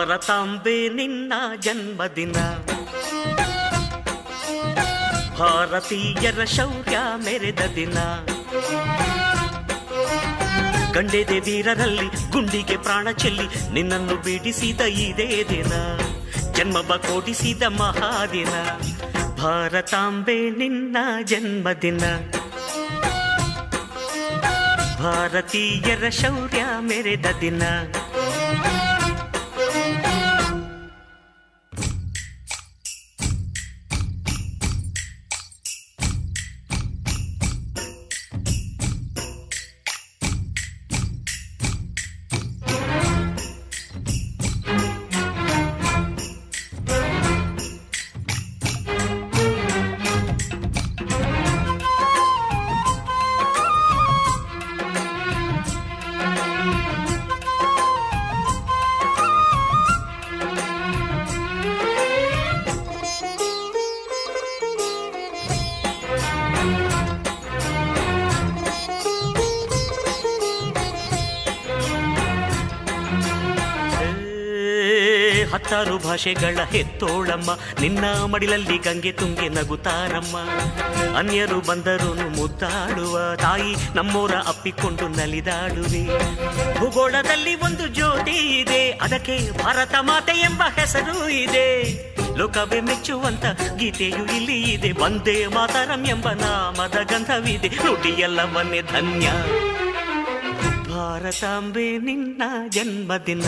ಭಾರತಾಂಬೆ ನಿನ್ನ ಜನ್ಮದಿನ, ಭಾರತೀಯರ ಶೌರ್ಯ ಮೆರೆದ ದಿನ. ಗಂಡೆದೆ ವೀರರಲ್ಲಿ ಗುಂಡಿಗೆ ಪ್ರಾಣ ಚೆಲ್ಲಿ ನಿನ್ನನ್ನು ಬಿಡಿಸಿದ ಇದೇ ದಿನ, ಜನ್ಮವ ಕೊಡಿಸಿದ ಮಹಾದಿನ. ಭಾರತಾಂಬೆ ನಿನ್ನ ಜನ್ಮದಿನ, ಭಾರತೀಯರ ಶೌರ್ಯ ಮೆರೆದ ದಿನ. ಹತ್ತಾರು ಭಾಷೆಗಳ ಹೆತ್ತೋಳಮ್ಮ, ನಿನ್ನ ಮಡಿಲಲ್ಲಿ ಗಂಗೆ ತುಂಗೆ ನಗುತ್ತಾರಮ್ಮ. ಅನ್ಯರು ಬಂದರು ಮುದ್ದಾಡುವ ತಾಯಿ, ನಮ್ಮೋರ ಅಪ್ಪಿಕೊಂಡು ನಲಿದಾಡುವೆ. ಭೂಗೋಳದಲ್ಲಿ ಒಂದು ಜ್ಯೋತಿ ಇದೆ, ಅದಕ್ಕೆ ಭಾರತ ಮಾತೆ ಎಂಬ ಹೆಸರು ಇದೆ. ಲೋಕವೇ ಮೆಚ್ಚುವಂತ ಗೀತೆಯು ಇಲ್ಲಿ ಇದೆ, ವಂದೇ ಮಾತರಂ ಎಂಬ ನಾಮದ ಗಂಧವಿದೆ. ನುಡಿಯೆಲ್ಲವನ್ನೇ ಧನ್ಯ. ಭಾರತಾಂಬೆ ನಿನ್ನ ಜನ್ಮದಿನ,